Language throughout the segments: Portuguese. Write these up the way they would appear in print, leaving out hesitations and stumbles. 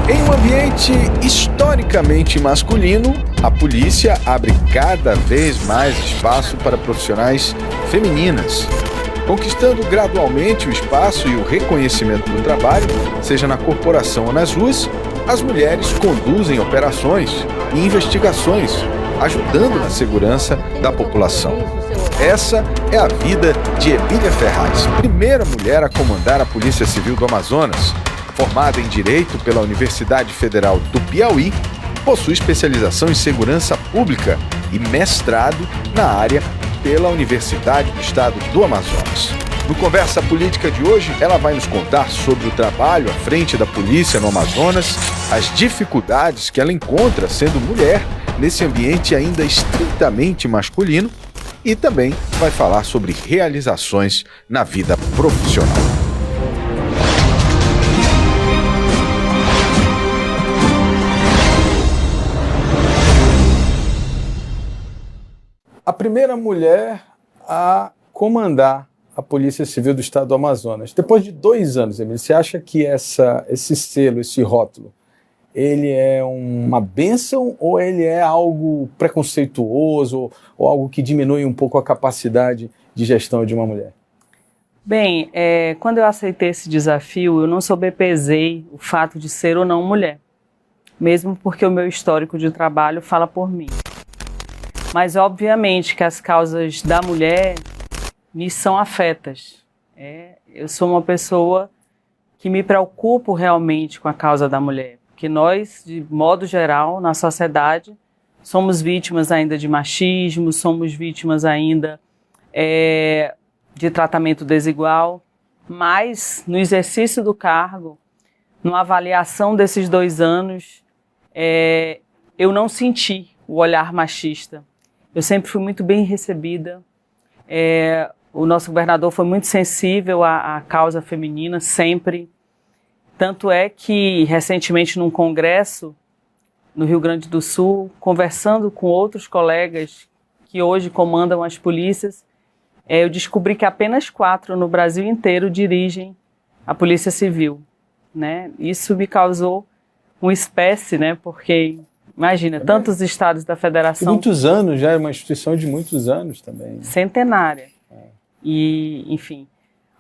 Em um ambiente historicamente masculino, a polícia abre cada vez mais espaço para profissionais femininas, conquistando gradualmente o espaço e o reconhecimento do trabalho, seja na corporação ou nas ruas. As mulheres conduzem operações e investigações, ajudando na segurança da população. Essa é a vida de Emília Ferraz, primeira mulher a comandar a Polícia Civil do Amazonas. Formada em Direito pela Universidade Federal do Piauí, possui especialização em Segurança Pública e mestrado na área pela Universidade do Estado do Amazonas. No Conversa Política de hoje, ela vai nos contar sobre o trabalho à frente da polícia no Amazonas, as dificuldades que ela encontra sendo mulher nesse ambiente ainda estritamente masculino e também vai falar sobre realizações na vida profissional. A primeira mulher a comandar a Polícia Civil do Estado do Amazonas. Depois de 2 anos, Emília, você acha que esse selo, esse rótulo, ele é uma bênção ou ele é algo preconceituoso ou algo que diminui um pouco a capacidade de gestão de uma mulher? Bem, quando eu aceitei esse desafio, eu não sobrepesei o fato de ser ou não mulher, mesmo porque o meu histórico de trabalho fala por mim. Mas, obviamente, que as causas da mulher me são afetas. Eu sou uma pessoa que me preocupo realmente com a causa da mulher. Porque nós, de modo geral, na sociedade, somos vítimas ainda de machismo, somos vítimas ainda de tratamento desigual. Mas, no exercício do cargo, numa avaliação desses 2 anos, eu não senti o olhar machista. Eu sempre fui muito bem recebida. O nosso governador foi muito sensível à causa feminina, sempre. Tanto é que, recentemente, num congresso no Rio Grande do Sul, conversando com outros colegas que hoje comandam as polícias, eu descobri que apenas 4 no Brasil inteiro dirigem a Polícia Civil, né? Isso me causou uma espécie, né? Porque... Imagina, tantos estados da federação... Muitos anos, já é uma instituição de muitos anos também. Centenária. E, enfim.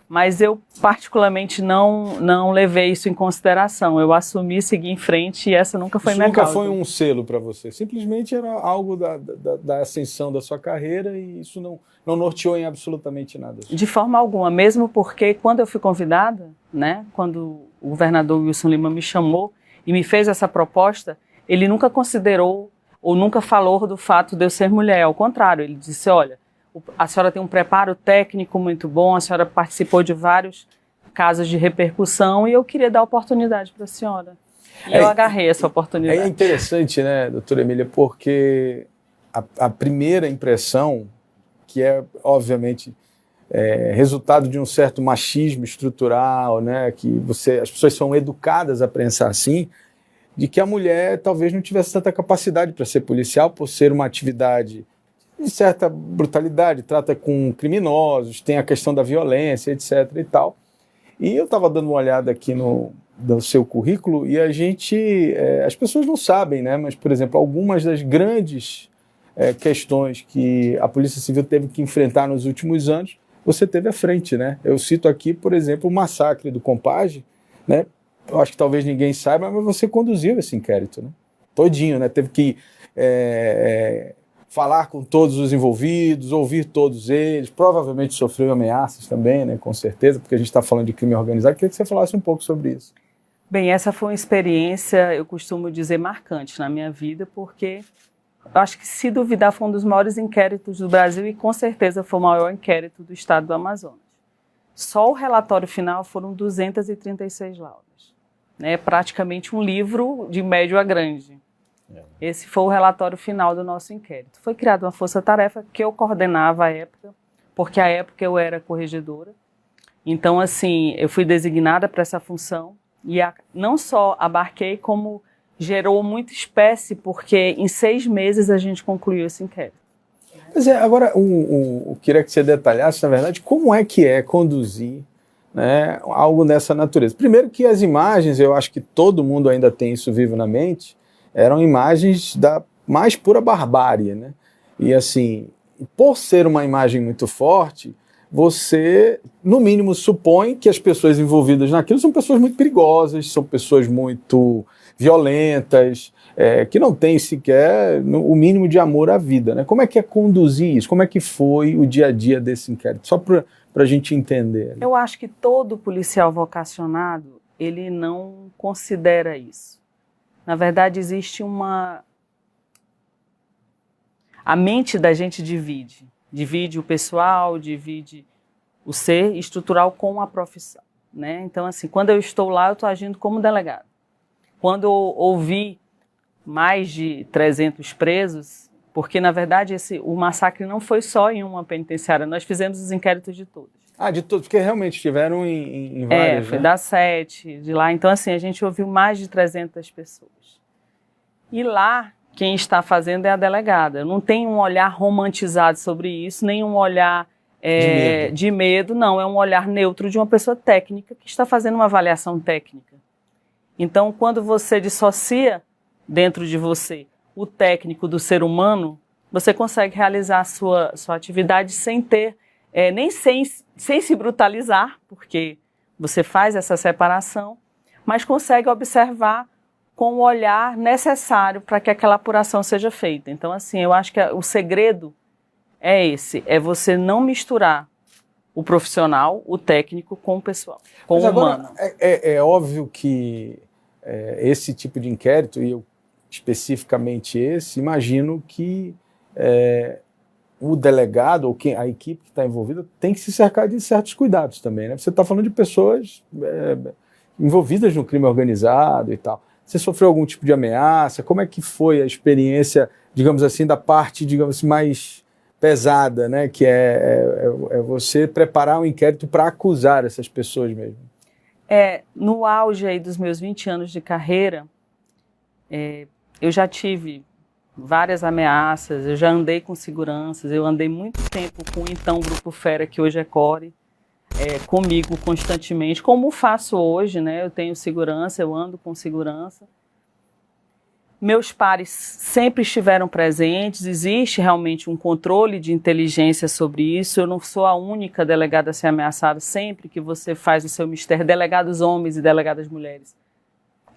Mas eu, particularmente, não levei isso em consideração. Eu assumi, segui em frente e essa nunca foi minha causa. Isso nunca foi um selo para você? Simplesmente era algo da ascensão da sua carreira e isso não norteou em absolutamente nada? De forma alguma, mesmo porque quando eu fui convidada, né, quando o governador Wilson Lima me chamou e me fez essa proposta, ele nunca considerou ou nunca falou do fato de eu ser mulher. Ao contrário, ele disse, olha, a senhora tem um preparo técnico muito bom, a senhora participou de vários casos de repercussão e eu queria dar oportunidade para a senhora. E eu agarrei essa oportunidade. É interessante, né, doutora Emília, porque a primeira impressão, que é, obviamente, resultado de um certo machismo estrutural, né, que as pessoas são educadas a pensar assim, de que a mulher talvez não tivesse tanta capacidade para ser policial, por ser uma atividade de certa brutalidade, trata com criminosos, tem a questão da violência, etc. e tal. E eu estava dando uma olhada aqui no seu currículo e as pessoas não sabem, né? Mas, por exemplo, algumas das grandes questões que a Polícia Civil teve que enfrentar nos últimos anos, você teve à frente, né? Eu cito aqui, por exemplo, o massacre do Compage, né? Eu acho que talvez ninguém saiba, mas você conduziu esse inquérito, né? Todinho, né? Teve que falar com todos os envolvidos, ouvir todos eles, provavelmente sofreu ameaças também, né? Com certeza, porque a gente está falando de crime organizado. Queria que você falasse um pouco sobre isso. Bem, essa foi uma experiência, eu costumo dizer, marcante na minha vida, porque eu acho que, se duvidar, foi um dos maiores inquéritos do Brasil e, com certeza, foi o maior inquérito do estado do Amazonas. Só o relatório final foram 236 laudas. É praticamente um livro de médio a grande. Esse foi o relatório final do nosso inquérito. Foi criada uma força-tarefa que eu coordenava à época, porque à época eu era corregedora. Então, assim, eu fui designada para essa função e não só abarquei, como gerou muita espécie, porque em 6 meses a gente concluiu esse inquérito. Mas agora, eu queria que você detalhasse, na verdade, como é que conduzir né, algo dessa natureza. Primeiro que as imagens, eu acho que todo mundo ainda tem isso vivo na mente, eram imagens da mais pura barbárie, né? E assim, por ser uma imagem muito forte, você, no mínimo, supõe que as pessoas envolvidas naquilo são pessoas muito perigosas, são pessoas muito violentas, que não têm sequer o mínimo de amor à vida, né? Como é que é conduzir isso? Como é que foi o dia a dia desse inquérito? Só para a gente entender. Eu acho que todo policial vocacionado, ele não considera isso. Na verdade, existe a mente da gente divide. Divide o pessoal, divide o ser estrutural com a profissão, né? Então, assim, quando eu estou lá, eu estou agindo como delegado. Quando eu ouvi mais de 300 presos, porque, na verdade, o massacre não foi só em uma penitenciária, nós fizemos os inquéritos de todos. Ah, de todos, porque realmente estiveram em várias, foi né? da 7, de lá. Então, assim, a gente ouviu mais de 300 pessoas. E lá, quem está fazendo é a delegada. Não tem um olhar romantizado sobre isso, nem um olhar de medo, não. É um olhar neutro de uma pessoa técnica que está fazendo uma avaliação técnica. Então, quando você dissocia dentro de você o técnico do ser humano, você consegue realizar a sua atividade sem ter, nem sem se brutalizar, porque você faz essa separação, mas consegue observar com o olhar necessário para que aquela apuração seja feita. Então, assim, eu acho que o segredo é esse, é você não misturar o profissional, o técnico, com o pessoal, com o humano. É óbvio que esse tipo de inquérito, e eu especificamente esse, imagino que o delegado ou a equipe que está envolvida tem que se cercar de certos cuidados também, né? Você está falando de pessoas envolvidas no crime organizado e tal. Você sofreu algum tipo de ameaça? Como é que foi a experiência, digamos assim, da parte, digamos assim, mais pesada, né? Que é você preparar um inquérito para acusar essas pessoas mesmo? No auge aí dos meus 20 anos de carreira, eu já tive várias ameaças, eu já andei com seguranças, eu andei muito tempo com o então Grupo Fera, que hoje é CORE, comigo constantemente, como faço hoje, né? Eu tenho segurança, eu ando com segurança. Meus pares sempre estiveram presentes, existe realmente um controle de inteligência sobre isso, eu não sou a única delegada a ser ameaçada. Sempre que você faz o seu mistério, delegados homens e delegadas mulheres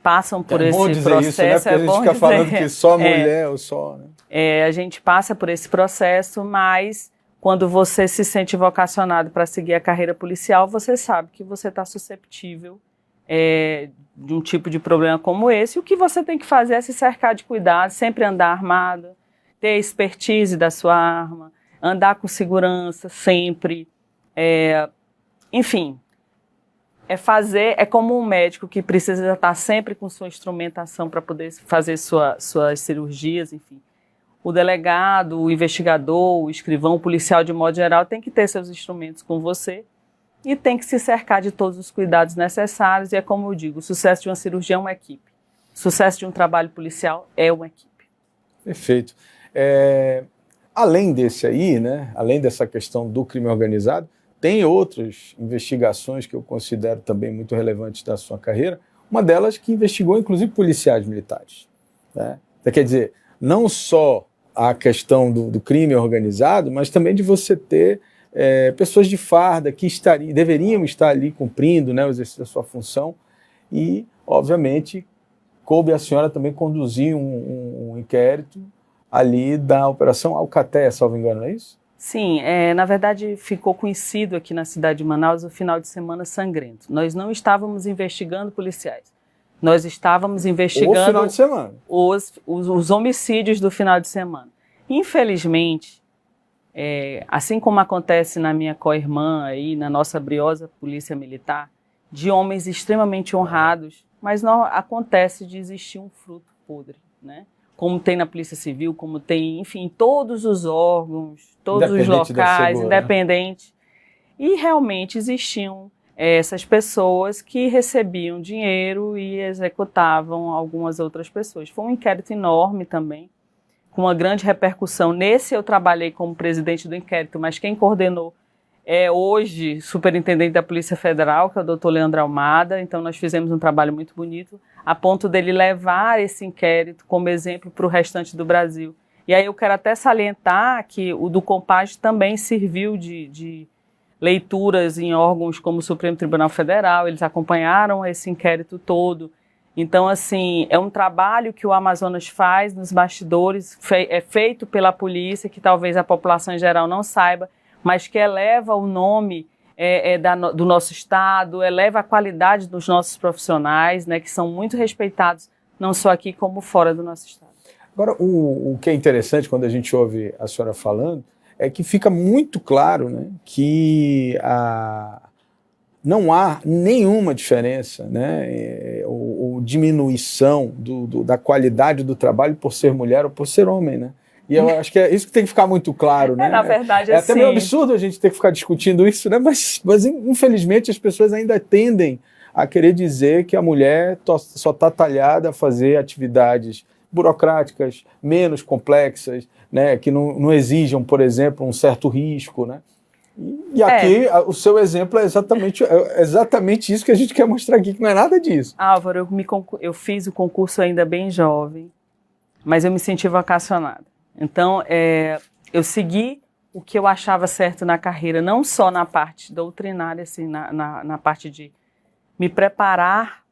passam por esse processo. Isso, né? Porque a gente fica falando que só mulher ou só... Né? A gente passa por esse processo, mas quando você se sente vocacionado para seguir a carreira policial, você sabe que você está susceptível de um tipo de problema como esse. E o que você tem que fazer é se cercar de cuidado, sempre andar armado, ter a expertise da sua arma, andar com segurança sempre. Enfim, é como um médico que precisa estar sempre com sua instrumentação para poder fazer suas cirurgias, enfim. O delegado, o investigador, o escrivão, o policial de modo geral tem que ter seus instrumentos com você e tem que se cercar de todos os cuidados necessários. E é como eu digo, o sucesso de uma cirurgia é uma equipe. O sucesso de um trabalho policial é uma equipe. Perfeito. Além desse aí, né, além dessa questão do crime organizado, tem outras investigações que eu considero também muito relevantes da sua carreira. Uma delas que investigou, inclusive, policiais militares. Né? Quer dizer, não só a questão do crime organizado, mas também de você ter pessoas de farda que deveriam estar ali cumprindo, né, o exercício da sua função. E, obviamente, coube a senhora também conduzir um inquérito ali da Operação Alcatéia, salvo engano, não é isso? Sim, na verdade ficou conhecido aqui na cidade de Manaus o final de semana sangrento. Nós não estávamos investigando policiais, nós estávamos investigando o final de semana. Os homicídios do final de semana. Infelizmente, assim como acontece na minha co-irmã, aí, na nossa briosa polícia militar, de homens extremamente honrados, mas não acontece de existir um fruto podre, né? Como tem na Polícia Civil, como tem, enfim, todos os órgãos, todos os locais, independente. E realmente existiam essas pessoas que recebiam dinheiro e executavam algumas outras pessoas. Foi um inquérito enorme também, com uma grande repercussão. Nesse eu trabalhei como presidente do inquérito, mas quem coordenou é hoje superintendente da Polícia Federal, que é o doutor Leandro Almada. Então nós fizemos um trabalho muito bonito, a ponto dele levar esse inquérito como exemplo para o restante do Brasil. E aí eu quero até salientar que o do Compage também serviu de leituras em órgãos como o Supremo Tribunal Federal, eles acompanharam esse inquérito todo. Então, assim, é um trabalho que o Amazonas faz nos bastidores, é feito pela polícia, que talvez a população em geral não saiba, mas que eleva o nome do nosso estado, eleva a qualidade dos nossos profissionais, né, que são muito respeitados, não só aqui como fora do nosso estado. Agora, o que é interessante quando a gente ouve a senhora falando é que fica muito claro, né, que não há nenhuma diferença, né, ou diminuição da qualidade do trabalho por ser mulher ou por ser homem, né? E eu acho que é isso que tem que ficar muito claro, né? Na verdade, é até meio absurdo a gente ter que ficar discutindo isso, né? Mas infelizmente as pessoas ainda tendem a querer dizer que a mulher só está talhada a fazer atividades burocráticas, menos complexas, né? Que não exijam, por exemplo, um certo risco, né? E aqui o seu exemplo é exatamente isso que a gente quer mostrar aqui, que não é nada disso. Álvaro, eu fiz o concurso ainda bem jovem, mas eu me senti vocacionada. Então, eu segui o que eu achava certo na carreira, não só na parte doutrinária, assim, na parte de me preparar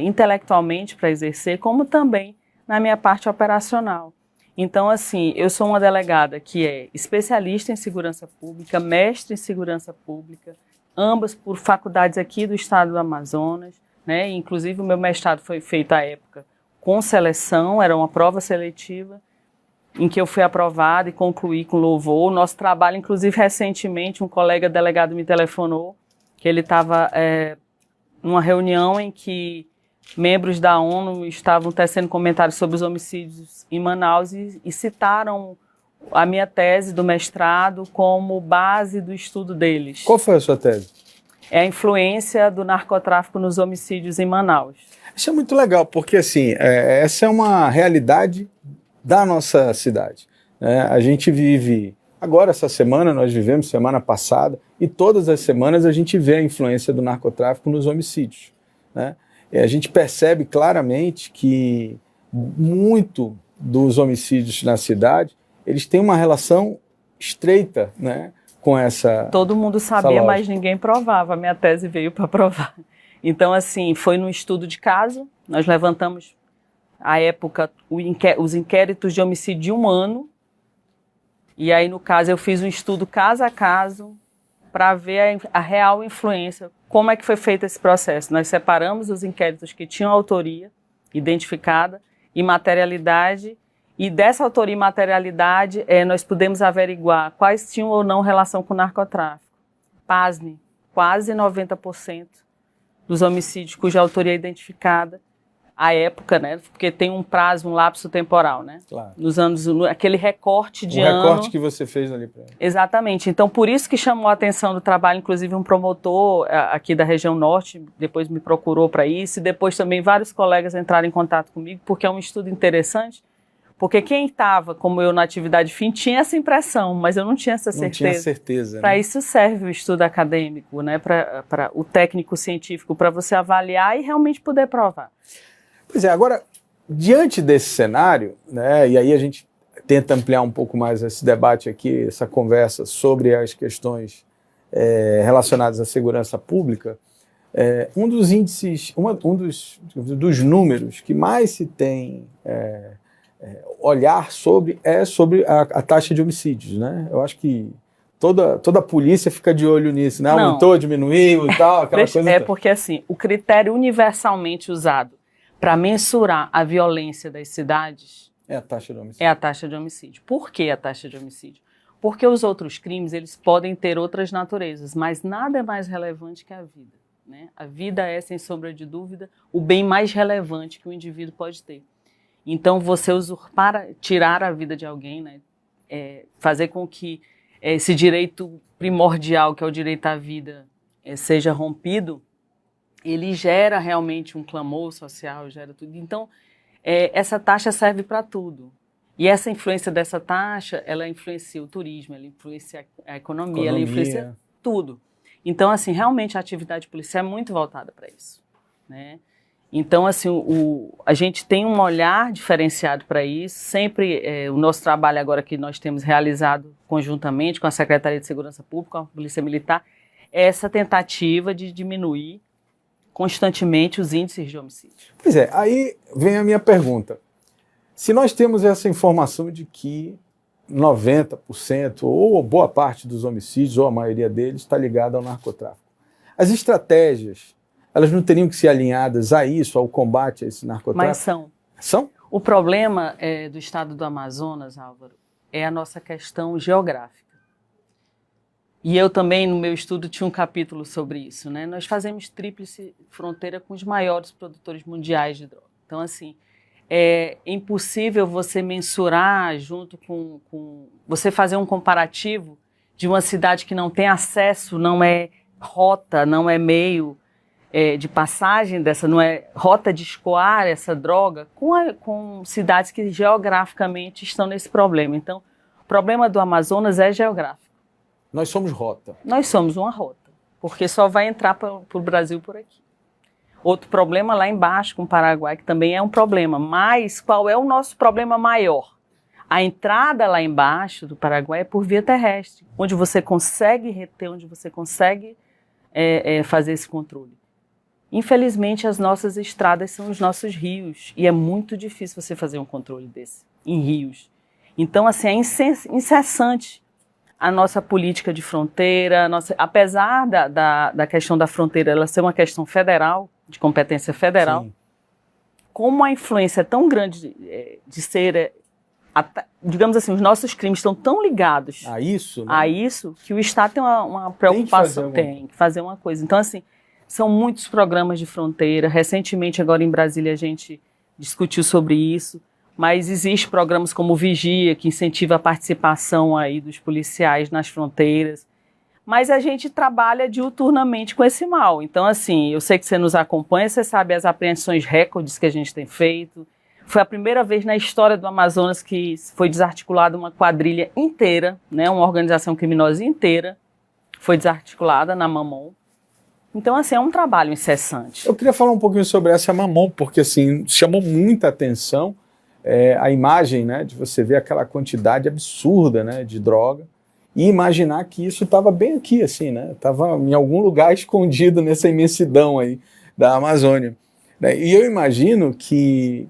intelectualmente para exercer, como também na minha parte operacional. Então, assim, eu sou uma delegada que é especialista em segurança pública, mestre em segurança pública, ambas por faculdades aqui do estado do Amazonas, né? Inclusive, o meu mestrado foi feito à época com seleção, era uma prova seletiva, em que eu fui aprovada e concluí com louvor. O nosso trabalho, inclusive, recentemente, um colega delegado me telefonou, que ele estava numa reunião em que membros da ONU estavam tecendo comentários sobre os homicídios em Manaus e citaram a minha tese do mestrado como base do estudo deles. Qual foi a sua tese? É a influência do narcotráfico nos homicídios em Manaus. Isso é muito legal, porque assim, essa é uma realidade da nossa cidade, né? A gente vive, agora essa semana, nós vivemos semana passada, e todas as semanas a gente vê a influência do narcotráfico nos homicídios, né? E a gente percebe claramente que muito dos homicídios na cidade, eles têm uma relação estreita, né, com essa... Todo mundo sabia, mas ninguém provava, a minha tese veio para provar. Então, assim, foi num estudo de caso, nós levantamos, à época, os inquéritos de homicídio de 1 ano, e aí, no caso, eu fiz um estudo caso a caso para ver a real influência, como é que foi feito esse processo. Nós separamos os inquéritos que tinham autoria identificada e materialidade, e dessa autoria e materialidade nós pudemos averiguar quais tinham ou não relação com o narcotráfico. Pasme, quase 90% dos homicídios cuja autoria é identificada à época, né? Porque tem um prazo, um lapso temporal, né? Claro. Nos anos, aquele recorte de ano. O recorte que você fez ali para ele. Exatamente. Então, por isso que chamou a atenção do trabalho, inclusive um promotor aqui da região norte, depois me procurou para isso, e depois também vários colegas entraram em contato comigo, porque é um estudo interessante, porque quem estava, como eu, na atividade fim, tinha essa impressão, mas eu não tinha essa certeza. Não tinha certeza. Para isso serve o estudo acadêmico, né? Para o técnico científico, para você avaliar e realmente poder provar. Pois é, agora, diante desse cenário, né, e aí a gente tenta ampliar um pouco mais esse debate aqui, essa conversa sobre as questões relacionadas à segurança pública, um dos índices, dos números que mais se tem olhar sobre a taxa de homicídios, né? Eu acho que toda a polícia fica de olho nisso, né? Aumentou, diminuiu e tal, aquela coisa. Porque assim, o critério universalmente usado para mensurar a violência das cidades é a taxa de homicídio. É a taxa de homicídio. Por que a taxa de homicídio? Porque os outros crimes, eles podem ter outras naturezas, mas nada é mais relevante que a vida, né? A vida é, sem sombra de dúvida, o bem mais relevante que o indivíduo pode ter. Então, você usurpar, tirar a vida de alguém, né? Fazer com que esse direito primordial, que é o direito à vida, seja rompido, ele gera realmente um clamor social, gera tudo. Então, essa taxa serve para tudo. E essa influência dessa taxa, ela influencia o turismo, ela influencia a economia, ela influencia tudo. Então, assim, realmente a atividade policial é muito voltada para isso, né? Então, assim, a gente tem um olhar diferenciado para isso. Sempre, o nosso trabalho agora que nós temos realizado conjuntamente com a Secretaria de Segurança Pública, com a Polícia Militar, é essa tentativa de diminuir constantemente os índices de homicídio. Pois é, aí vem a minha pergunta. Se nós temos essa informação de que 90% ou boa parte dos homicídios, ou a maioria deles, está ligada ao narcotráfico, as estratégias, elas não teriam que ser alinhadas a isso, ao combate a esse narcotráfico? Mas são. São? O problema do estado do Amazonas, Álvaro, é a nossa questão geográfica. E eu também, no meu estudo, tinha um capítulo sobre isso, né? Nós fazemos tríplice fronteira com os maiores produtores mundiais de droga. Então, assim, é impossível você mensurar junto com você fazer um comparativo de uma cidade que não tem acesso, não é rota, não é meio de passagem dessa, não é rota de escoar essa droga, com cidades que geograficamente estão nesse problema. Então, o problema do Amazonas é geográfico. Nós somos rota. Nós somos uma rota, porque só vai entrar para o Brasil por aqui. Outro problema lá embaixo com o Paraguai, que também é um problema, mas qual é o nosso problema maior? A entrada lá embaixo do Paraguai é por via terrestre, onde você consegue reter, onde você consegue fazer esse controle. Infelizmente, as nossas estradas são os nossos rios, e é muito difícil você fazer um controle desse em rios. Então, assim, é incessante a nossa política de fronteira, apesar da questão da fronteira ela ser uma questão federal, de competência federal, sim, como a influência é tão grande de ser, digamos assim, os nossos crimes estão tão ligados a isso, né? A isso, que o Estado tem uma preocupação, tem que fazer uma coisa. Então, assim, são muitos programas de fronteira. Recentemente, agora em Brasília, a gente discutiu sobre isso. Mas existem programas como o Vigia, que incentiva a participação aí dos policiais nas fronteiras. Mas a gente trabalha diuturnamente com esse mal. Então, assim, eu sei que você nos acompanha, você sabe as apreensões recordes que a gente tem feito. Foi a primeira vez na história do Amazonas que foi desarticulada uma quadrilha inteira, né, uma organização criminosa inteira, foi desarticulada na Mamon. Então, assim, é um trabalho incessante. Eu queria falar um pouquinho sobre essa Mamon, porque, assim, chamou muita atenção a imagem, né, de você ver aquela quantidade absurda, né, de droga e imaginar que isso estava bem aqui, assim, né, estava em algum lugar escondido nessa imensidão aí da Amazônia. E eu imagino que,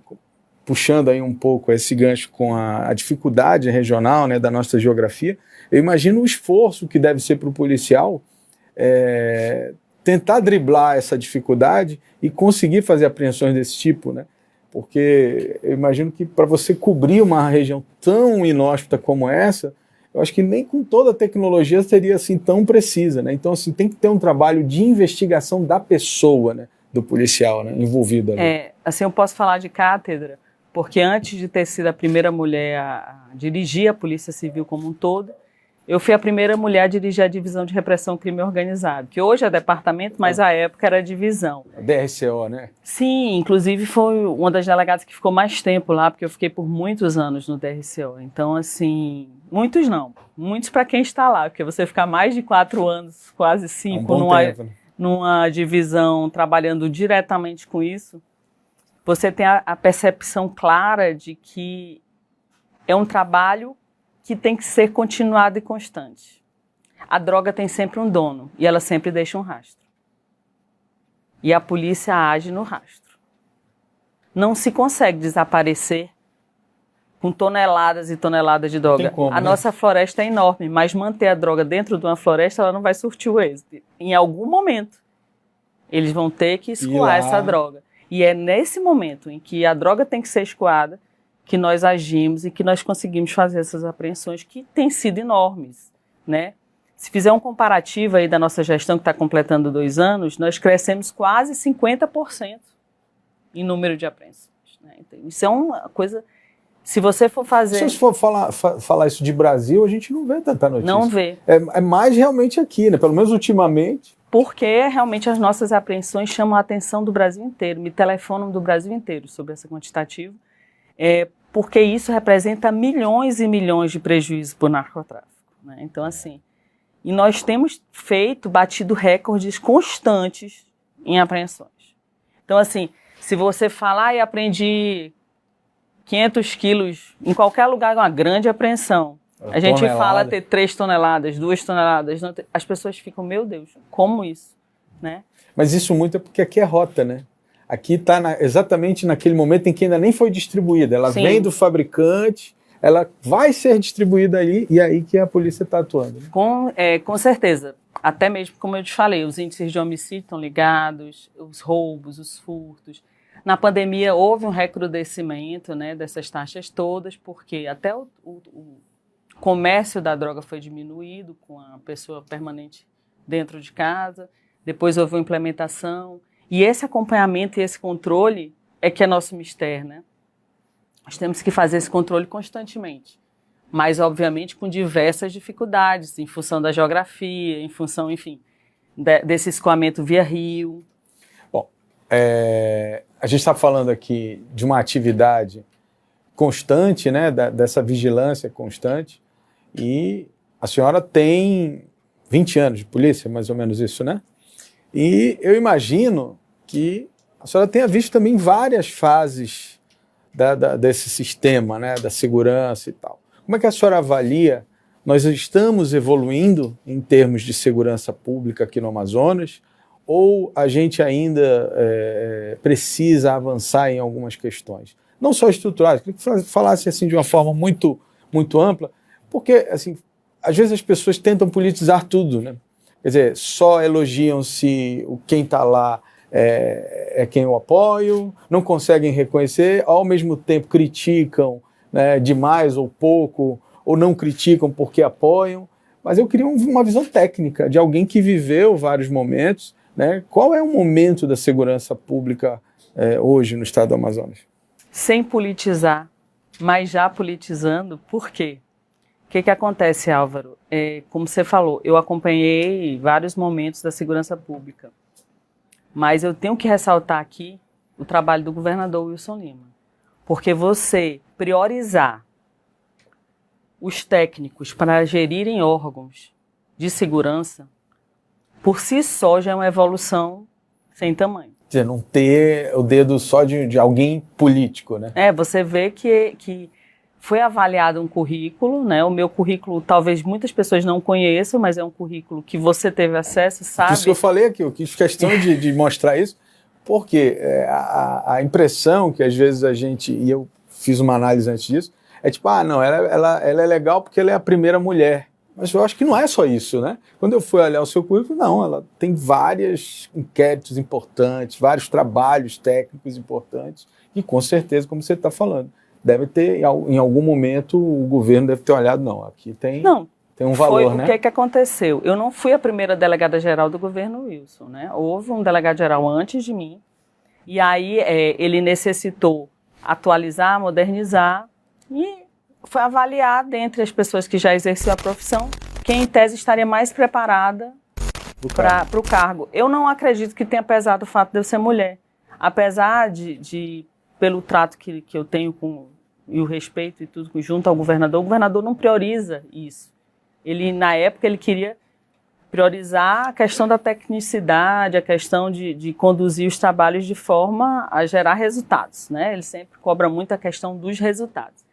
puxando aí um pouco esse gancho com a dificuldade regional, né, da nossa geografia, eu imagino o esforço que deve ser para o policial tentar driblar essa dificuldade e conseguir fazer apreensões desse tipo, né? Porque eu imagino que para você cobrir uma região tão inóspita como essa, eu acho que nem com toda a tecnologia seria assim tão precisa, né? Então, assim, tem que ter um trabalho de investigação da pessoa, né? Do policial, né? Envolvido ali. Assim, eu posso falar de cátedra, porque antes de ter sido a primeira mulher a dirigir a Polícia Civil como um todo, eu fui a primeira mulher a dirigir a Divisão de Repressão ao Crime Organizado, que hoje é departamento, mas à época era divisão. A DRCO, né? Sim, inclusive foi uma das delegadas que ficou mais tempo lá, porque eu fiquei por muitos anos no DRCO. Então, assim, muitos não, muitos para quem está lá, porque você ficar mais de 4 anos, quase 5, numa divisão trabalhando diretamente com isso, você tem a percepção clara de que é um trabalho que tem que ser continuado e constante. A droga tem sempre um dono e ela sempre deixa um rastro. E a polícia age no rastro. Não se consegue desaparecer com toneladas e toneladas de droga. A nossa floresta é enorme, mas manter a droga dentro de uma floresta, ela não vai surtir o êxito. Em algum momento, eles vão ter que escoar essa droga. E é nesse momento em que a droga tem que ser escoada que nós agimos e que nós conseguimos fazer essas apreensões que têm sido enormes, né? Se fizer um comparativo aí da nossa gestão, que está completando 2 anos, nós crescemos quase 50% em número de apreensões, né? Então, isso é uma coisa... Se você for fazer... Se for falar isso de Brasil, a gente não vê tanta notícia. Não vê. É mais realmente aqui, né? Pelo menos ultimamente. Porque realmente as nossas apreensões chamam a atenção do Brasil inteiro, me telefonam do Brasil inteiro sobre essa quantitativa. Porque isso representa milhões e milhões de prejuízos por narcotráfico, né? Então, assim, E nós temos batido recordes constantes em apreensões. Então, assim, se você falar e aprendi 500 quilos em qualquer lugar, uma grande apreensão. A gente fala ter 3 toneladas, 2 toneladas. As pessoas ficam, meu Deus, como isso? Né? Mas isso muito é porque aqui é rota, né? Aqui está exatamente naquele momento em que ainda nem foi distribuída. Ela Sim. vem do fabricante, ela vai ser distribuída ali e é aí que a polícia está atuando. Né? Com certeza. Até mesmo, como eu te falei, os índices de homicídio estão ligados, os roubos, os furtos. Na pandemia houve um recrudescimento, né, dessas taxas todas, porque até o comércio da droga foi diminuído com a pessoa permanente dentro de casa. Depois houve uma implementação. E esse acompanhamento e esse controle é que é nosso mistério, né? Nós temos que fazer esse controle constantemente. Mas, obviamente, com diversas dificuldades, em função da geografia, em função, enfim, desse escoamento via rio. Bom, a gente está falando aqui de uma atividade constante, né, dessa vigilância constante, e a senhora tem 20 anos de polícia, mais ou menos isso, né? E eu imagino que a senhora tenha visto também várias fases desse sistema, né, da segurança e tal. Como é que a senhora avalia? Nós estamos evoluindo em termos de segurança pública aqui no Amazonas ou a gente ainda precisa avançar em algumas questões? Não só estruturais, queria que falasse assim, de uma forma muito, muito ampla, porque assim, às vezes as pessoas tentam politizar tudo, né? Quer dizer, só elogiam se quem está lá é quem eu apoio, não conseguem reconhecer, ao mesmo tempo criticam, né, demais ou pouco, ou não criticam porque apoiam. Mas eu queria uma visão técnica de alguém que viveu vários momentos, né? Qual é o momento da segurança pública hoje no estado do Amazonas? Sem politizar, mas já politizando, por quê? O que acontece, Álvaro? Como você falou, eu acompanhei vários momentos da segurança pública, mas eu tenho que ressaltar aqui o trabalho do governador Wilson Lima, porque você priorizar os técnicos para gerirem órgãos de segurança, por si só já é uma evolução sem tamanho. Quer dizer, não ter o dedo só de alguém político, né? Você vê que foi avaliado um currículo, né? O meu currículo talvez muitas pessoas não conheçam, mas é um currículo que você teve acesso, sabe? Isso que eu falei aqui, eu fiz questão de mostrar isso, porque a impressão que às vezes a gente, e eu fiz uma análise antes disso, é tipo, não, ela é legal porque ela é a primeira mulher. Mas eu acho que não é só isso, né? Quando eu fui olhar o seu currículo, não, ela tem vários inquéritos importantes, vários trabalhos técnicos importantes, e com certeza, como você está falando, deve ter, em algum momento, o governo deve ter olhado, não, aqui tem um valor, né? O que aconteceu? Eu não fui a primeira delegada-geral do governo Wilson, né? Houve um delegado-geral antes de mim, e aí ele necessitou atualizar, modernizar, e foi avaliar, dentre as pessoas que já exerciam a profissão, quem em tese estaria mais preparada para o cargo. Eu não acredito que tenha pesado o fato de eu ser mulher, apesar de pelo trato que eu tenho e o respeito e tudo junto ao governador, o governador não prioriza isso. Na época, ele queria priorizar a questão da tecnicidade, a questão de conduzir os trabalhos de forma a gerar resultados, né? Ele sempre cobra muito a questão dos resultados.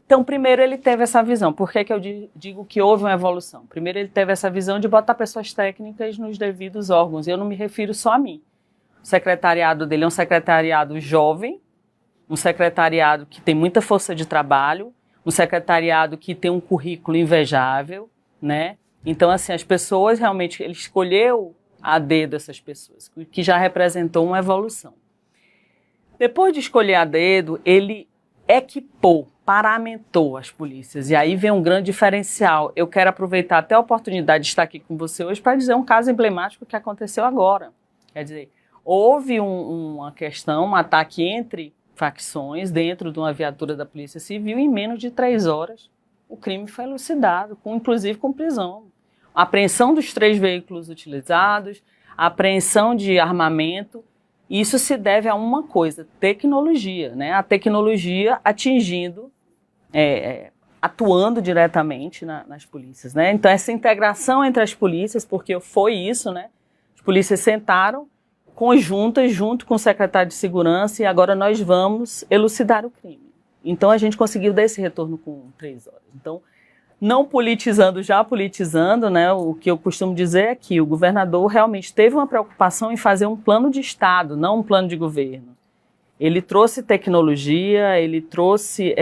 Então, primeiro, ele teve essa visão. Por que eu digo que houve uma evolução? Primeiro, ele teve essa visão de botar pessoas técnicas nos devidos órgãos. Eu não me refiro só a mim. O secretariado dele é um secretariado jovem, um secretariado que tem muita força de trabalho, um secretariado que tem um currículo invejável, né? Então, assim, as pessoas realmente, ele escolheu a dedo essas pessoas, que já representou uma evolução. Depois de escolher a dedo, ele equipou, paramentou as polícias. E aí vem um grande diferencial. Eu quero aproveitar até a oportunidade de estar aqui com você hoje para dizer um caso emblemático que aconteceu agora. Quer dizer, houve uma questão, um ataque entre facções dentro de uma viatura da Polícia Civil. Em menos de 3 horas, o crime foi elucidado, inclusive com prisão. A apreensão dos 3 veículos utilizados, a apreensão de armamento. Isso se deve a uma coisa, tecnologia, né? A tecnologia atingindo atuando diretamente nas polícias, né? Então, essa integração entre as polícias, porque foi isso, né? As polícias sentaram conjuntas, junto com o secretário de Segurança, e agora nós vamos elucidar o crime. Então, a gente conseguiu dar esse retorno com 3 horas. Então, não politizando, já politizando, né? O que eu costumo dizer é que o governador realmente teve uma preocupação em fazer um plano de Estado, não um plano de governo. Ele trouxe tecnologia, ele trouxe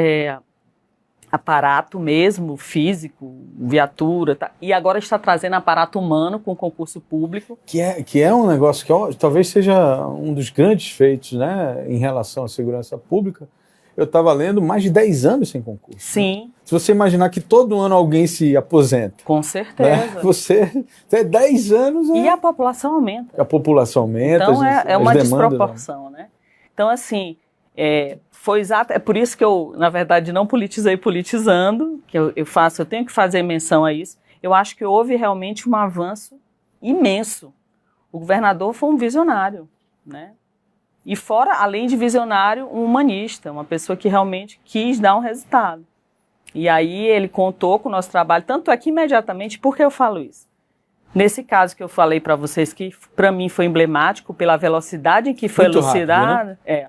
aparato mesmo, físico, viatura, tá? E agora está trazendo aparato humano com concurso público. Que é um negócio que talvez seja um dos grandes feitos, né, em relação à segurança pública. Eu estava lendo mais de 10 anos sem concurso. Sim. Né? Se você imaginar que todo ano alguém se aposenta. Com certeza. Né? Você tem 10 anos... E a população aumenta. A população aumenta. Então é uma demandas, desproporção, né? Então, assim... foi exato, é por isso que eu, na verdade, não politizei politizando, que eu tenho que fazer menção a isso. Eu acho que houve realmente um avanço imenso. O governador foi um visionário, né? E fora, além de visionário, um humanista, uma pessoa que realmente quis dar um resultado. E aí ele contou com o nosso trabalho, tanto é que imediatamente, por que eu falo isso? Nesse caso que eu falei para vocês, que para mim foi emblemático pela velocidade em que foi elucidado, né?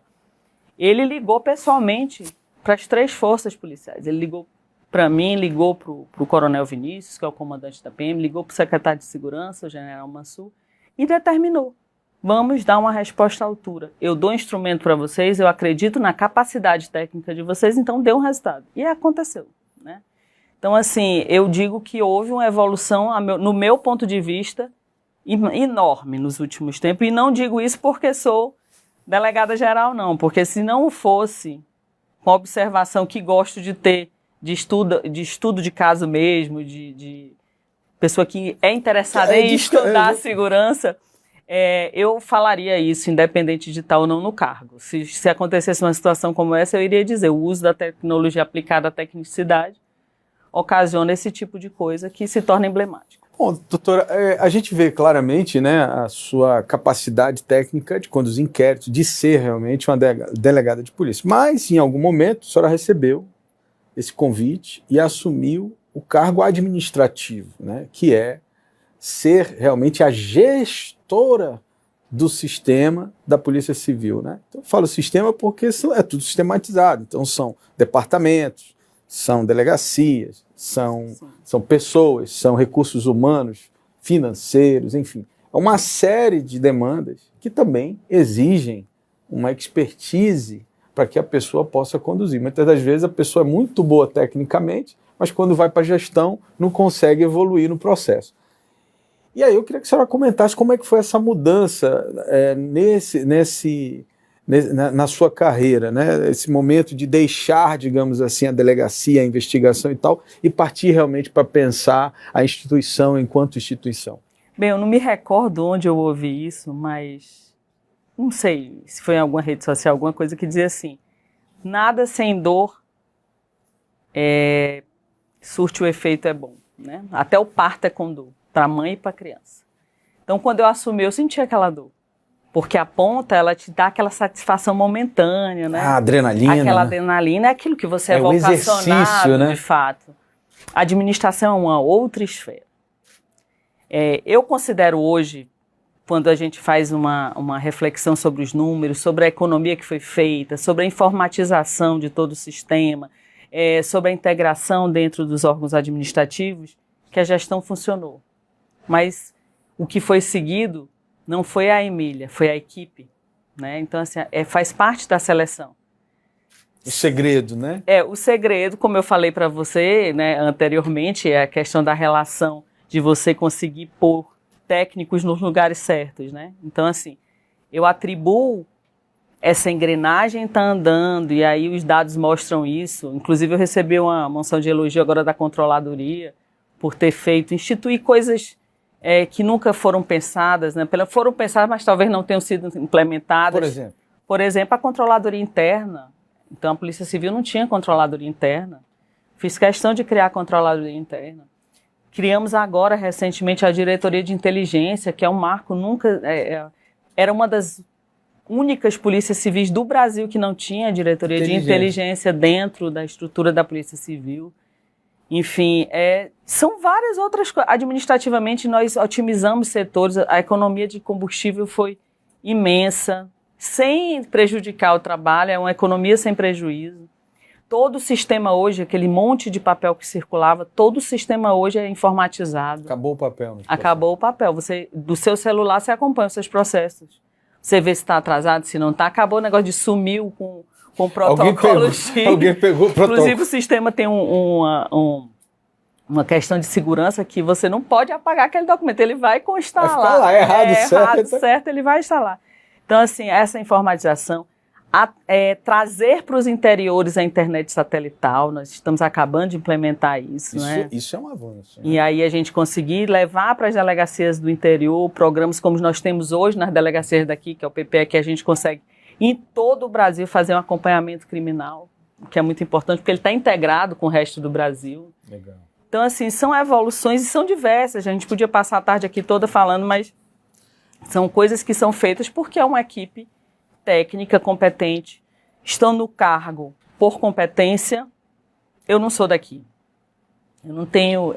Ele ligou pessoalmente para as 3 forças policiais. Ele ligou para mim, ligou para o coronel Vinícius, que é o comandante da PM, ligou para o secretário de Segurança, o general Mansur, e determinou: vamos dar uma resposta à altura. Eu dou instrumento para vocês, eu acredito na capacidade técnica de vocês, então dê um resultado. E aconteceu, né? Então, assim, eu digo que houve uma evolução, no meu ponto de vista, enorme nos últimos tempos, e não digo isso porque sou delegada geral, não, porque se não fosse com a observação que gosto de ter, de estudo de caso mesmo, de pessoa que é interessada em estudar a segurança, eu falaria isso, independente de estar ou não no cargo. Se acontecesse uma situação como essa, eu iria dizer: o uso da tecnologia aplicada à tecnicidade ocasiona esse tipo de coisa que se torna emblemático. Bom, doutora, a gente vê claramente, né, a sua capacidade técnica de conduzir inquéritos, de ser realmente uma delegada de polícia. Mas, em algum momento, a senhora recebeu esse convite e assumiu o cargo administrativo, né, que é ser realmente a gestora do sistema da Polícia Civil, né? Então, eu falo sistema porque é tudo sistematizado. Então, são departamentos, são delegacias, são pessoas, são recursos humanos, financeiros, enfim. É uma série de demandas que também exigem uma expertise para que a pessoa possa conduzir. Muitas das vezes a pessoa é muito boa tecnicamente, mas quando vai para a gestão não consegue evoluir no processo. E aí eu queria que a senhora comentasse como é que foi essa mudança na sua carreira, né? Esse momento de deixar, digamos assim, a delegacia, a investigação e tal, e partir realmente para pensar a instituição enquanto instituição. Bem, eu não me recordo onde eu ouvi isso, mas não sei se foi em alguma rede social, alguma coisa que dizia assim: nada sem dor surte o efeito é bom, né? Até o parto é com dor, para a mãe e para a criança. Então, quando eu assumi, eu senti aquela dor. Porque a ponta, ela te dá aquela satisfação momentânea, né? A adrenalina. Aquela adrenalina é aquilo que você é vocacionado, né? De fato. A administração é uma outra esfera. Eu considero hoje, quando a gente faz uma reflexão sobre os números, sobre a economia que foi feita, sobre a informatização de todo o sistema, sobre a integração dentro dos órgãos administrativos, que a gestão funcionou. Mas o que foi seguido não foi a Emília, foi a equipe, né? Então, assim, faz parte da seleção. O segredo, né? O segredo, como eu falei para você, né, anteriormente, é a questão da relação de você conseguir pôr técnicos nos lugares certos, né? Então, assim, eu atribuo essa engrenagem tá andando, e aí os dados mostram isso. Inclusive, eu recebi uma menção de elogio agora da Controladoria por ter instituir coisas que nunca foram pensadas, né? Foram pensadas, mas talvez não tenham sido implementadas. Por exemplo, a Controladoria Interna. Então, a Polícia Civil não tinha Controladoria Interna. Fiz questão de criar a Controladoria Interna. Criamos agora, recentemente, a Diretoria de Inteligência, que é um marco nunca... era uma das únicas polícias civis do Brasil que não tinha diretoria de inteligência dentro da estrutura da Polícia Civil. Enfim, são várias outras coisas. Administrativamente, nós otimizamos setores, a economia de combustível foi imensa, sem prejudicar o trabalho, é uma economia sem prejuízo. Todo o sistema hoje, aquele monte de papel que circulava, todo o sistema hoje é informatizado. Acabou o papel. Acabou o papel. Do seu celular, você acompanha os seus processos. Você vê se está atrasado, se não está. Acabou o negócio de sumiu com o protocolo X. Alguém pegou o protocolo. Inclusive, o sistema tem uma questão de segurança que você não pode apagar aquele documento. Ele vai constar lá. Vai ficar lá, errado, certo, ele vai estar lá. Então, assim, essa informatização, trazer para os interiores a internet satelital, nós estamos acabando de implementar isso, né? Isso é um avanço. Né? E aí a gente conseguir levar para as delegacias do interior programas como nós temos hoje nas delegacias daqui, que é o PPE, que a gente consegue em todo o Brasil fazer um acompanhamento criminal, que é muito importante, porque ele está integrado com o resto do Brasil. Legal. Então, assim, são evoluções e são diversas. A gente podia passar a tarde aqui toda falando, mas são coisas que são feitas porque é uma equipe técnica, competente, estão no cargo por competência. Eu não sou daqui. Eu não tenho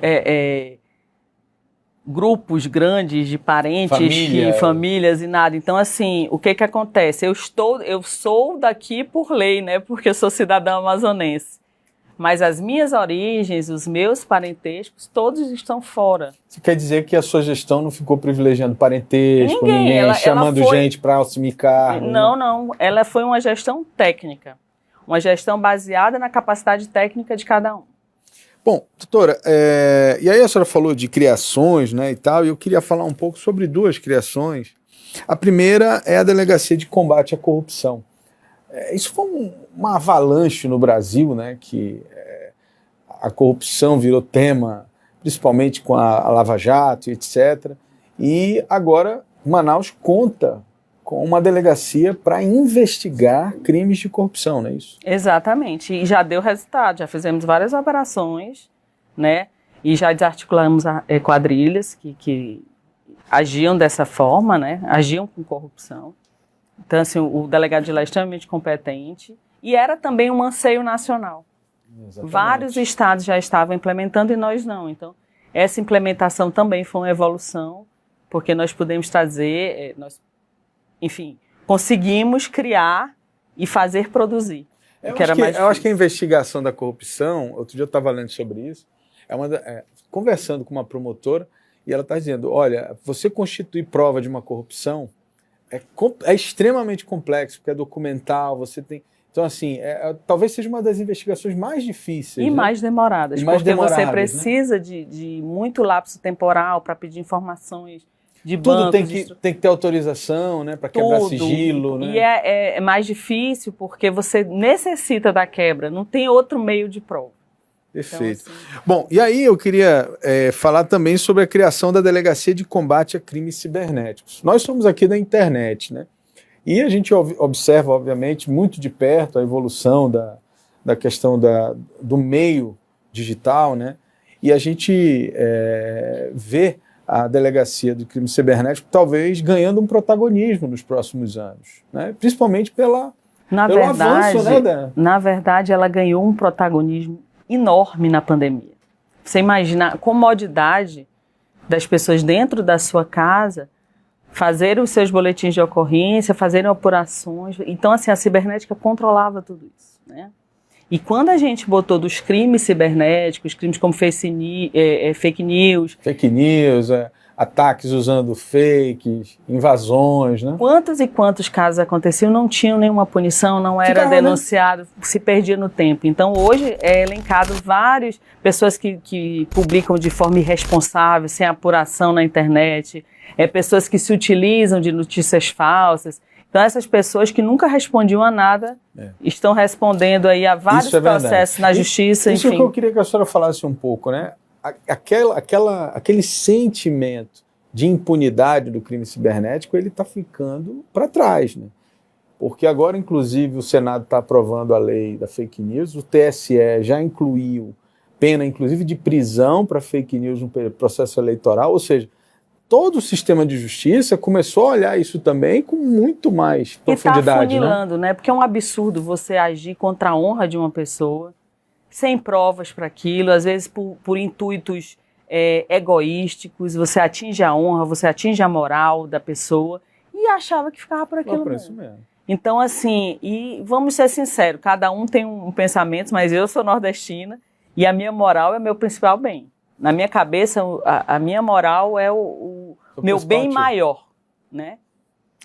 grupos grandes de parentes, famílias e nada. Então, assim, o que acontece? Eu sou daqui por lei, né? Porque eu sou cidadã amazonense. Mas as minhas origens, os meus parentescos, todos estão fora. Você quer dizer que a sua gestão não ficou privilegiando parentesco, ninguém chamando gente para assumir cargo? Não. Ela foi uma gestão técnica. Uma gestão baseada na capacidade técnica de cada um. Bom, doutora, e aí a senhora falou de criações, né, e tal, e eu queria falar um pouco sobre duas criações. A primeira é a Delegacia de Combate à Corrupção. Isso foi uma avalanche no Brasil, né, que a corrupção virou tema, principalmente com a Lava Jato, etc. E agora Manaus conta com uma delegacia para investigar crimes de corrupção, não é isso? Exatamente, e já deu resultado, já fizemos várias operações, né, e já desarticulamos quadrilhas que agiam dessa forma, né, agiam com corrupção. Então, assim, o delegado de lá é extremamente competente e era também um anseio nacional. Exatamente. Vários estados já estavam implementando e nós não. Então, essa implementação também foi uma evolução, porque nós pudemos trazer, enfim, conseguimos criar e fazer produzir. Eu acho que a investigação da corrupção, outro dia eu estava lendo sobre isso, conversando com uma promotora, e ela está dizendo, olha, você constituir prova de uma corrupção é extremamente complexo, porque é documental, você tem... Então, assim, talvez seja uma das investigações mais difíceis. E mais demoradas, porque você precisa, né, de muito lapso temporal para pedir informações de bancos. Tudo tem que ter autorização, né, para quebrar sigilo. Né? E é mais difícil porque você necessita da quebra, não tem outro meio de prova. Perfeito. Então, assim... Bom, e aí eu queria falar também sobre a criação da Delegacia de Combate a Crimes Cibernéticos. Nós somos aqui da internet, né? E a gente observa, obviamente, muito de perto a evolução da questão do meio digital, né? E a gente vê a Delegacia de Crime Cibernético talvez ganhando um protagonismo nos próximos anos, né? Principalmente pelo avanço, né? Na verdade, ela ganhou um protagonismo enorme na pandemia. Você imagina a comodidade das pessoas dentro da sua casa fazerem os seus boletins de ocorrência, fazerem apurações. Então, assim, a cibernética controlava tudo isso, né? E quando a gente botou dos crimes cibernéticos, crimes como fake news, ataques usando fakes, invasões, né? Quantos e quantos casos aconteciam, não tinham nenhuma punição, não era denunciado, se perdia no tempo. Então, hoje é elencado várias pessoas que publicam de forma irresponsável, sem apuração na internet, pessoas que se utilizam de notícias falsas. Então, essas pessoas que nunca respondiam a nada estão respondendo aí a vários processos na justiça, enfim. Isso é o que eu queria que a senhora falasse um pouco, né? Aquele sentimento de impunidade do crime cibernético, ele está ficando para trás, né? Porque agora, inclusive, o Senado está aprovando a lei da fake news, o TSE já incluiu pena, inclusive, de prisão para fake news no processo eleitoral, ou seja, todo o sistema de justiça começou a olhar isso também com muito mais profundidade. E está afunilando, né? Porque é um absurdo você agir contra a honra de uma pessoa, sem provas para aquilo, às vezes por intuitos egoísticos, você atinge a honra, você atinge a moral da pessoa e achava que ficava por aquilo mesmo. Então, assim, e vamos ser sinceros, cada um tem um pensamento, mas eu sou nordestina e a minha moral é meu principal bem. Na minha cabeça, a minha moral é o meu bem maior, né?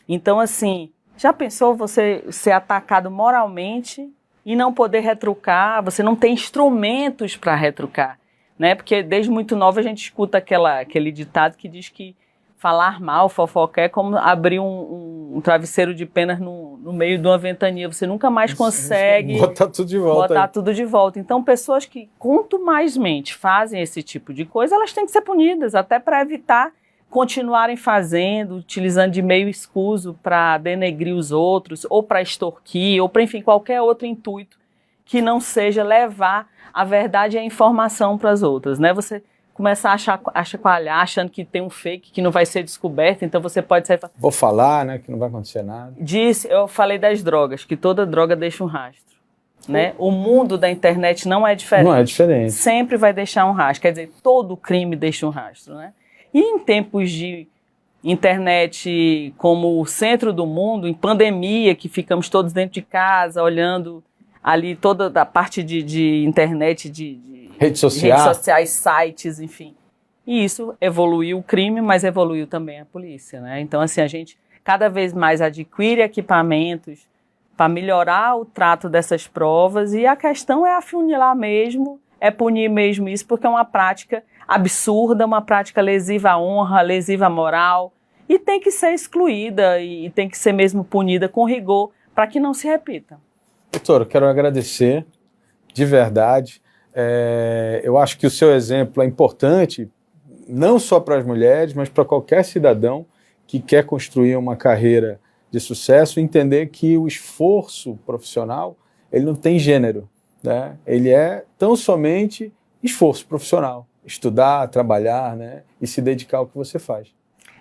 Então, assim, já pensou você ser atacado moralmente e não poder retrucar? Você não tem instrumentos para retrucar, né? Porque desde muito nova a gente escuta aquele ditado que diz que falar mal, fofocar é como abrir um travesseiro de penas no meio de uma ventania. Você nunca mais consegue botar tudo de volta. Então, pessoas que, quanto mais mente fazem esse tipo de coisa, elas têm que ser punidas, até para evitar continuarem fazendo, utilizando de meio escuso para denegrir os outros, ou para extorquir, ou para, enfim, qualquer outro intuito que não seja levar a verdade e a informação para as outras, né? Você começar a chacoalhar, achando que tem um fake que não vai ser descoberto, então você pode sair... Vou falar, né, que não vai acontecer nada. Eu falei das drogas, que toda droga deixa um rastro, né? O mundo da internet não é diferente. Não é diferente. Sempre vai deixar um rastro, quer dizer, todo crime deixa um rastro, né? E em tempos de internet como o centro do mundo, em pandemia, que ficamos todos dentro de casa, olhando ali toda a parte de internet, de redes sociais, sites, enfim. E isso evoluiu o crime, mas evoluiu também a polícia, né? Então, assim, a gente cada vez mais adquire equipamentos para melhorar o trato dessas provas e a questão é afunilar mesmo, é punir mesmo isso, porque é uma prática absurda, uma prática lesiva à honra, lesiva à moral, e tem que ser excluída e tem que ser mesmo punida com rigor para que não se repita. Doutora, eu quero agradecer de verdade. Eu acho que o seu exemplo é importante, não só para as mulheres, mas para qualquer cidadão que quer construir uma carreira de sucesso, entender que o esforço profissional ele não tem gênero, né? Ele é tão somente esforço profissional. Estudar, trabalhar, né, e se dedicar ao que você faz.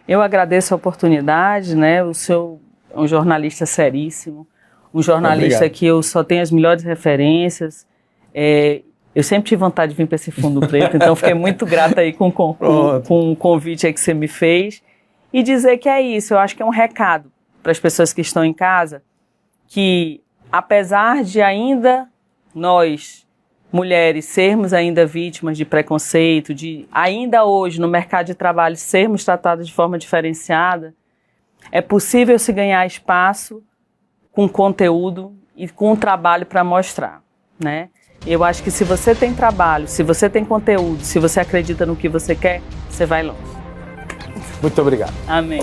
Eu agradeço a oportunidade, né? O senhor é um jornalista seríssimo, um jornalista Obrigado. Que eu só tenho as melhores referências. Eu sempre tive vontade de vir para esse Fundo Preto, então fiquei muito grata aí com o convite aí que você me fez. E dizer que é isso, eu acho que é um recado para as pessoas que estão em casa, que apesar de ainda nós, mulheres, sermos ainda vítimas de preconceito, de ainda hoje no mercado de trabalho sermos tratadas de forma diferenciada, é possível se ganhar espaço com conteúdo e com trabalho para mostrar, né? Eu acho que se você tem trabalho, se você tem conteúdo, se você acredita no que você quer, você vai longe. Muito obrigado. Amém.